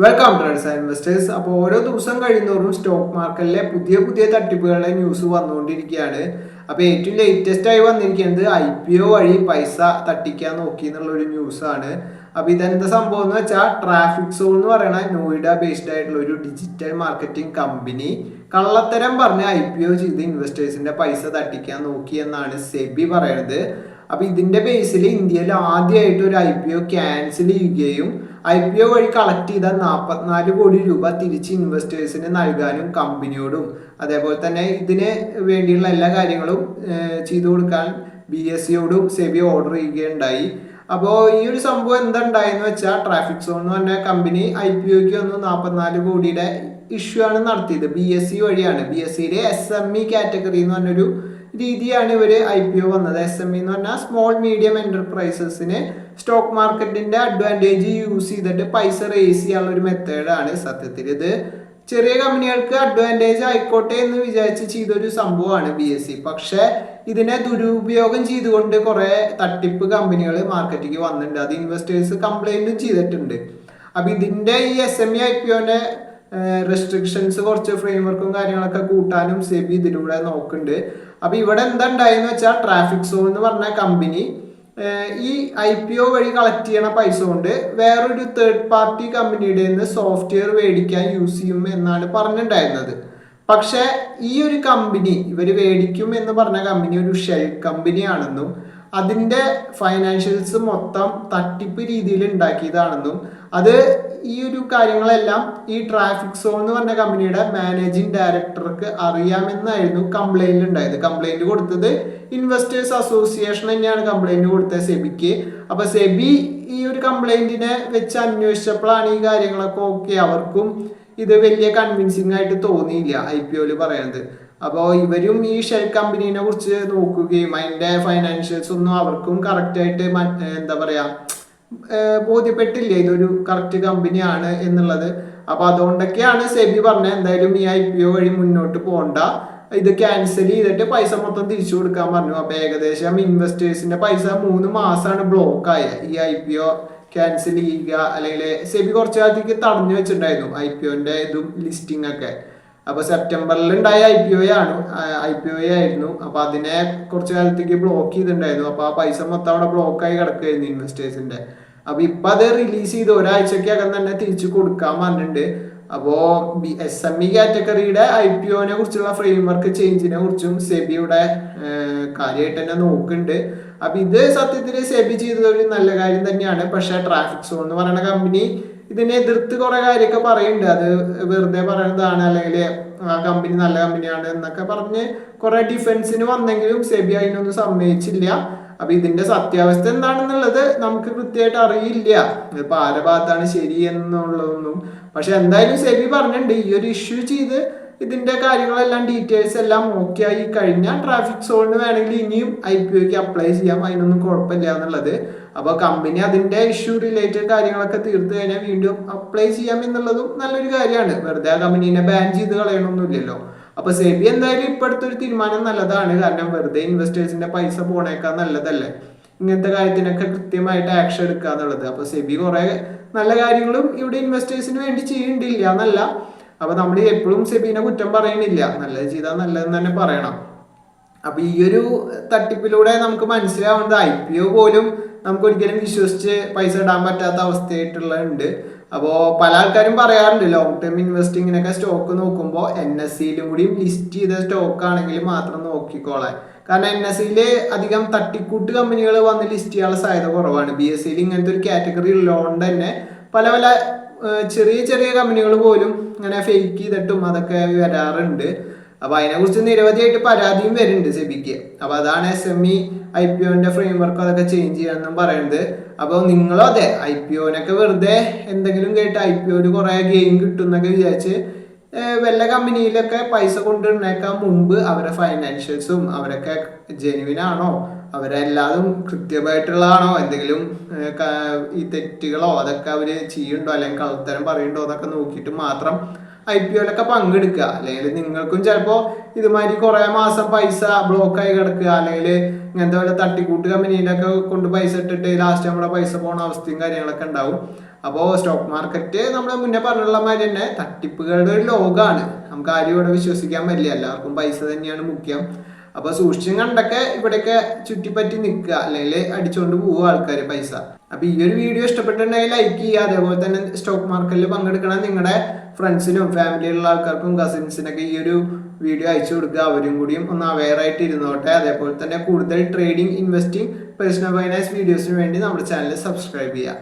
Welcome traders and investors. അപ്പോൾ ഓരോ ദിവസം കഴിയുന്നതോറും സ്റ്റോക്ക് മാർക്കറ്റിലെ പുതിയ പുതിയ തട്ടിപ്പുകളുടെ ന്യൂസ് വന്നുകൊണ്ടിരിക്കുകയാണ്. അപ്പോൾ ഏറ്റവും ലേറ്റസ്റ്റ് ആയി വന്നിരിക്കുന്നത് IPO വഴി പൈസ തട്ടിക്കാൻ നോക്കി എന്നുള്ള ഒരു ന്യൂസാണ്. അപ്പോൾ ഇതെന്താ സംഭവം എന്ന് വെച്ചാൽ ട്രാഫിക് സോൺ എന്ന് പറയുന്ന നോയിഡ ബേസ്ഡ് ആയിട്ടുള്ള ഒരു ഡിജിറ്റൽ മാർക്കറ്റിംഗ് കമ്പനി കള്ളത്തരം പറഞ്ഞ് IPO ചെയ്ത് ഇൻവെസ്റ്റേഴ്സിന്റെ പൈസ തട്ടിക്കാൻ നോക്കി എന്നാണ് സെബി പറയുന്നത്. അപ്പൊ ഇതിന്റെ ബേസിൽ ഇന്ത്യയിൽ ആദ്യമായിട്ട് ഒരു IPO ക്യാൻസൽ ചെയ്യുകയും IPO വഴി കളക്ട് ചെയ്ത 44 കോടി രൂപ തിരിച്ച് ഇൻവെസ്റ്റേഴ്സിന് നൽകാനും കമ്പനിയോടും അതേപോലെ തന്നെ ഇതിന് വേണ്ടിയുള്ള എല്ലാ കാര്യങ്ങളും ചെയ്തു കൊടുക്കാൻ BSEയോടും സെബി ഓർഡർ ചെയ്യുകയുണ്ടായി. അപ്പോൾ ഈ ഒരു സംഭവം എന്താ ഉണ്ടായെന്ന് വെച്ചാൽ ട്രാഫിക് സോൺ എന്ന് പറഞ്ഞ കമ്പനി IPOക്ക് വന്ന് 44 കോടിയുടെ ഇഷ്യൂ ആണ് നടത്തിയത്. BSE വഴിയാണ്. BSEയുടെ SME കാറ്റഗറി എന്ന് പറഞ്ഞൊരു രീതിയാണ് ഇവർ IPO വന്നത്. SME എന്ന് പറഞ്ഞാൽ സ്മോൾ മീഡിയം എന്റർപ്രൈസസിന് സ്റ്റോക്ക് മാർക്കറ്റിന്റെ അഡ്വാൻറ്റേജ് യൂസ് ചെയ്തിട്ട് പൈസ റേസ് ചെയ്യാനുള്ള ഒരു മെത്തേഡാണ്. സത്യത്തിൽ ഇത് ചെറിയ കമ്പനികൾക്ക് അഡ്വാൻറ്റേജ് ആയിക്കോട്ടെ എന്ന് വിചാരിച്ച് ചെയ്തൊരു സംഭവമാണ് BSE. പക്ഷെ ഇതിനെ ദുരുപയോഗം ചെയ്തുകൊണ്ട് കുറെ തട്ടിപ്പ് കമ്പനികൾ മാർക്കറ്റിലേക്ക് വന്നിട്ടുണ്ട്. അത് ഇൻവെസ്റ്റേഴ്സ് കംപ്ലൈന്റും ചെയ്തിട്ടുണ്ട്. അപ്പൊ ഇതിന്റെ ഈ SME IPOന്റെ റെസ്ട്രിക്ഷൻസ് കുറച്ച് ഫ്രെയിംവർക്കും കാര്യങ്ങളൊക്കെ കൂട്ടാനും സെബി ഇതിലൂടെ നോക്കുന്നുണ്ട്. അപ്പൊ ഇവിടെ എന്താ ഉണ്ടായെന്ന് വെച്ചാൽ ട്രാഫിക് സോൺ എന്ന് പറഞ്ഞ കമ്പനി ഈ IPO വഴി കളക്ട് ചെയ്യണ പൈസ കൊണ്ട് വേറൊരു തേർഡ് പാർട്ടി കമ്പനിയുടെ നിന്ന് സോഫ്റ്റ്വെയർ മേടിക്കാൻ യൂസ് ചെയ്യും എന്നാണ് പറഞ്ഞിട്ടുണ്ടായിരുന്നത്. പക്ഷെ ഈ ഒരു കമ്പനി ഇവർ മേടിക്കും എന്ന് പറഞ്ഞ കമ്പനി ഒരു ഷെൽ കമ്പനിയാണെന്നും അതിന്റെ ഫൈനാൻഷ്യൽസ് മൊത്തം തട്ടിപ്പ് രീതിയിൽ ഉണ്ടാക്കിയതാണെന്നും അത് ഈ ഒരു കാര്യങ്ങളെല്ലാം ഈ ട്രാഫിക് സോൺ എന്ന് പറഞ്ഞ കമ്പനിയുടെ മാനേജിംഗ് ഡയറക്ടർക്ക് അറിയാമെന്നായിരുന്നു കംപ്ലൈന്റ് ഉണ്ടായത്. കംപ്ലൈന്റ് കൊടുത്തത് ഇൻവെസ്റ്റേഴ്സ് അസോസിയേഷൻ തന്നെയാണ് കംപ്ലൈന്റ് കൊടുത്തത് സെബിക്ക്. അപ്പൊ സെബി ഈ ഒരു കംപ്ലൈന്റിനെ വെച്ച് അന്വേഷിച്ചപ്പോഴാണ് ഈ കാര്യങ്ങളൊക്കെ ഓക്കെ അവർക്കും ഇത് വലിയ കൺവിൻസിങ് ആയിട്ട് തോന്നിയില്ല IPOയിൽ പറയുന്നത്. അപ്പോൾ ഇവരും ഈ ഷെൽ കമ്പനീനെ കുറിച്ച് നോക്കുകയും അതിന്റെ ഫൈനാൻഷ്യൽസ് ഒന്നും അവർക്കും കറക്റ്റ് ആയിട്ട് എന്താ പറയാ ബോധ്യപ്പെട്ടില്ല ഇതൊരു കറക്റ്റ് കമ്പനിയാണ് എന്നുള്ളത്. അപ്പൊ അതുകൊണ്ടൊക്കെയാണ് സെബി പറഞ്ഞത് എന്തായാലും ഈ IPO വഴി മുന്നോട്ട് പോകണ്ട, ഇത് ക്യാൻസൽ ചെയ്തിട്ട് പൈസ മൊത്തം തിരിച്ചു കൊടുക്കാൻ പറഞ്ഞു. അപ്പൊ ഏകദേശം ഇൻവെസ്റ്റേഴ്സിന്റെ പൈസ 3 മാസമാണ് ബ്ലോക്ക് ആയ ഈ IPO ക്യാൻസൽ ചെയ്യുക. അല്ലെങ്കിൽ സെബി കുറച്ചു കാലത്തേക്ക് തടഞ്ഞു വെച്ചിട്ടുണ്ടായിരുന്നു IPOന്റെ ഇതും ലിസ്റ്റിംഗ് ഒക്കെ. അപ്പൊ സെപ്റ്റംബറിൽ ഉണ്ടായ IPO ആയിരുന്നു. അപ്പൊ അതിനെ കുറച്ചു കാലത്തേക്ക് ബ്ലോക്ക് ചെയ്തിട്ടുണ്ടായിരുന്നു. അപ്പൊ ആ പൈസ മൊത്തം അവിടെ ബ്ലോക്ക് ആയി കിടക്കുകയായിരുന്നു ഇൻവെസ്റ്റേഴ്സിന്റെ. അപ്പൊ ഇപ്പൊ അത് റിലീസ് ചെയ്ത് ഒരാഴ്ചക്കകം തന്നെ തിരിച്ചു കൊടുക്കാൻ പറഞ്ഞിട്ടുണ്ട്. അപ്പോ SME കാറ്റഗറിയുടെ IPOനെ കുറിച്ചുള്ള ഫ്രെയിംവർക്ക് ചേഞ്ചിനെ കുറിച്ചും സെബിയുടെ കാര്യമായിട്ട് തന്നെ നോക്കുന്നുണ്ട്. അപ്പൊ ഇത് സത്യത്തിൽ സെബി ചെയ്തത് ഒരു നല്ല കാര്യം തന്നെയാണ്. പക്ഷെ ട്രാഫിക് സോൺ എന്ന് പറയുന്ന കമ്പനി ഇതിനെ എതിർത്ത് കുറെ കാര്യമൊക്കെ പറയുന്നുണ്ട്. അത് വെറുതെ പറയുന്നതാണ്, അല്ലെങ്കിൽ ആ കമ്പനി നല്ല കമ്പനിയാണ് എന്നൊക്കെ പറഞ്ഞ് കുറെ ഡിഫൻസിന് വന്നെങ്കിലും സെബി അതിനൊന്നും സമ്മതിച്ചില്ല. അപ്പൊ ഇതിന്റെ സത്യാവസ്ഥ എന്താണെന്നുള്ളത് നമുക്ക് കൃത്യമായിട്ട് അറിയില്ല. ഇപ്പൊ ആരുടെ ഭാഗത്താണ് ശരി എന്നുള്ളതൊന്നും. പക്ഷെ എന്തായാലും സെബി പറഞ്ഞിട്ടുണ്ട് ഈ ഒരു ഇഷ്യൂ ചെയ്ത് ഇതിന്റെ കാര്യങ്ങളെല്ലാം ഡീറ്റെയിൽസ് എല്ലാം ഓക്കെ ആയി കഴിഞ്ഞാൽ ട്രാഫിക് സോണിന് വേണമെങ്കിൽ ഇനിയും IPOക്ക് അപ്ലൈ ചെയ്യാം, അതിനൊന്നും കുഴപ്പമില്ല എന്നുള്ളത്. അപ്പൊ കമ്പനി അതിന്റെ ഇഷ്യൂ റിലേറ്റഡ് കാര്യങ്ങളൊക്കെ തീർത്ത് കഴിഞ്ഞാൽ വീണ്ടും അപ്ലൈ ചെയ്യാം എന്നുള്ളതും നല്ലൊരു കാര്യമാണ്. വെറുതെ ആ കമ്പനീനെ ബാൻ ചെയ്ത് കളയണമൊന്നുമില്ലല്ലോ. അപ്പൊ സെബി എന്തായാലും ഇപ്പൊ അടുത്തൊരു തീരുമാനം നല്ലതാണ്. കാരണം വെറുതെ ഇൻവെസ്റ്റേഴ്സിന്റെ പൈസ പോണേക്കാൻ നല്ലതല്ലേ ഇങ്ങനത്തെ കാര്യത്തിനൊക്കെ കൃത്യമായിട്ട് ആക്ഷൻ എടുക്കുക എന്നുള്ളത്. അപ്പൊ സെബി കുറെ നല്ല കാര്യങ്ങളും ഇവിടെ ഇൻവെസ്റ്റേഴ്സിന് വേണ്ടി ചെയ്യണ്ടില്ല എന്നല്ല. അപ്പൊ നമ്മൾ എപ്പോഴും സെബീനെ കുറ്റം പറയണില്ല, നല്ലത് ചെയ്താൽ നല്ലതെന്ന് തന്നെ പറയണം. അപ്പൊ ഈ ഒരു തട്ടിപ്പിലൂടെ നമുക്ക് മനസ്സിലാവുന്നത് IPO പോലും നമുക്ക് ഒരിക്കലും വിശ്വസിച്ച് പൈസ ഇടാൻ പറ്റാത്ത അവസ്ഥയായിട്ടുള്ളുണ്ട്. അപ്പോൾ പല ആൾക്കാരും പറയാറുണ്ട് ലോങ് ടേം ഇൻവെസ്റ്റിങ്ങിനൊക്കെ സ്റ്റോക്ക് നോക്കുമ്പോൾ NSEയിലും കൂടി ലിസ്റ്റ് ചെയ്ത സ്റ്റോക്ക് ആണെങ്കിൽ മാത്രം നോക്കിക്കോളാൻ. കാരണം NSEയിൽ അധികം തട്ടിക്കൂട്ട് കമ്പനികൾ വന്ന് ലിസ്റ്റ് ചെയ്യാനുള്ള സാധ്യത കുറവാണ്. BSEയിൽ ഇങ്ങനത്തെ ഒരു കാറ്റഗറി ഉള്ളതുകൊണ്ട് തന്നെ പല ചെറിയ ചെറിയ കമ്പനികൾ പോലും ഇങ്ങനെ ഫേക്ക് ചെയ്തിട്ടും അതൊക്കെ വരാറുണ്ട്. അപ്പൊ അതിനെക്കുറിച്ച് നിരവധിയായിട്ട് പരാതിയും വരുന്നുണ്ട് സെബിക്ക്. അപ്പൊ അതാണ് SME IPOന്റെ ഫ്രെയിംവർക്ക് അതൊക്കെ ചേഞ്ച് ചെയ്യാന്നും പറയുന്നത്. അപ്പൊ നിങ്ങളും അതെ IPOനൊക്കെ വെറുതെ എന്തെങ്കിലും കേട്ട് IPOയിൽ കുറെ ഗെയിം കിട്ടും എന്നൊക്കെ വിചാരിച്ച് വല്ല കമ്പനിയിലൊക്കെ പൈസ കൊണ്ടുവരുന്നേക്കാൻ മുമ്പ് അവരെ ഫൈനാൻഷ്യൽസും അവരൊക്കെ ജെനുവിൻ ആണോ, അവരെല്ലാതും കൃത്യമായിട്ടുള്ളതാണോ, എന്തെങ്കിലും ഈ തെറ്റുകളോ അതൊക്കെ അവര് ചെയ്യുന്നുണ്ടോ അല്ലെങ്കിൽ കള്ളത്തരം പറയുന്നുണ്ടോ എന്നൊക്കെ നോക്കിയിട്ട് മാത്രം IPOയിലൊക്കെ പങ്കെടുക്കുക. അല്ലെങ്കിൽ നിങ്ങൾക്കും ചിലപ്പോൾ ഇതുമാതിരി കുറെ മാസം പൈസ ബ്ലോക്കായി കിടക്കുക, അല്ലെങ്കിൽ ഇങ്ങനത്തെ വല്ല തട്ടിക്കൂട്ട് കമ്പനിയിലൊക്കെ കൊണ്ട് പൈസ ഇട്ടിട്ട് ലാസ്റ്റ് നമ്മുടെ പൈസ പോണ അവസ്ഥയും കാര്യങ്ങളൊക്കെ ഉണ്ടാവും. അപ്പോൾ സ്റ്റോക്ക് മാർക്കറ്റ് നമ്മൾ മുന്നേ പറഞ്ഞുള്ള മാതിരി തന്നെ തട്ടിപ്പുകളുടെ ഒരു ലോകമാണ്. നമുക്ക് ആരും ഇവിടെ വിശ്വസിക്കാൻ പറ്റില്ല, എല്ലാവർക്കും പൈസ തന്നെയാണ് മുഖ്യം. അപ്പോൾ സൂക്ഷിച്ചും കണ്ടൊക്കെ ഇവിടെയൊക്കെ ചുറ്റിപ്പറ്റി നിൽക്കുക, അല്ലെങ്കിൽ അടിച്ചുകൊണ്ട് പോവുക ആൾക്കാർ പൈസ. അപ്പോൾ ഈ ഒരു വീഡിയോ ഇഷ്ടപ്പെട്ടിട്ടുണ്ടെങ്കിൽ ലൈക്ക് ചെയ്യുക. അതേപോലെ തന്നെ സ്റ്റോക്ക് മാർക്കറ്റിൽ പങ്കെടുക്കണം നിങ്ങളുടെ ഫ്രണ്ട്സിനും ഫാമിലിയിലുള്ള ആൾക്കാർക്കും കസിൻസിനൊക്കെ ഈ ഒരു വീഡിയോ അയച്ചു കൊടുക്കുക. അവരും കൂടിയും ഒന്ന് അവെയർ ആയിട്ട് ഇരുന്നോട്ടെ. അതേപോലെ തന്നെ കൂടുതൽ ട്രേഡിംഗ്, ഇൻവെസ്റ്റിംഗ്, പേഴ്സണൽ ഫൈനാൻസ് വീഡിയോസിന് വേണ്ടി നമ്മുടെ ചാനൽ സബ്സ്ക്രൈബ് ചെയ്യുക.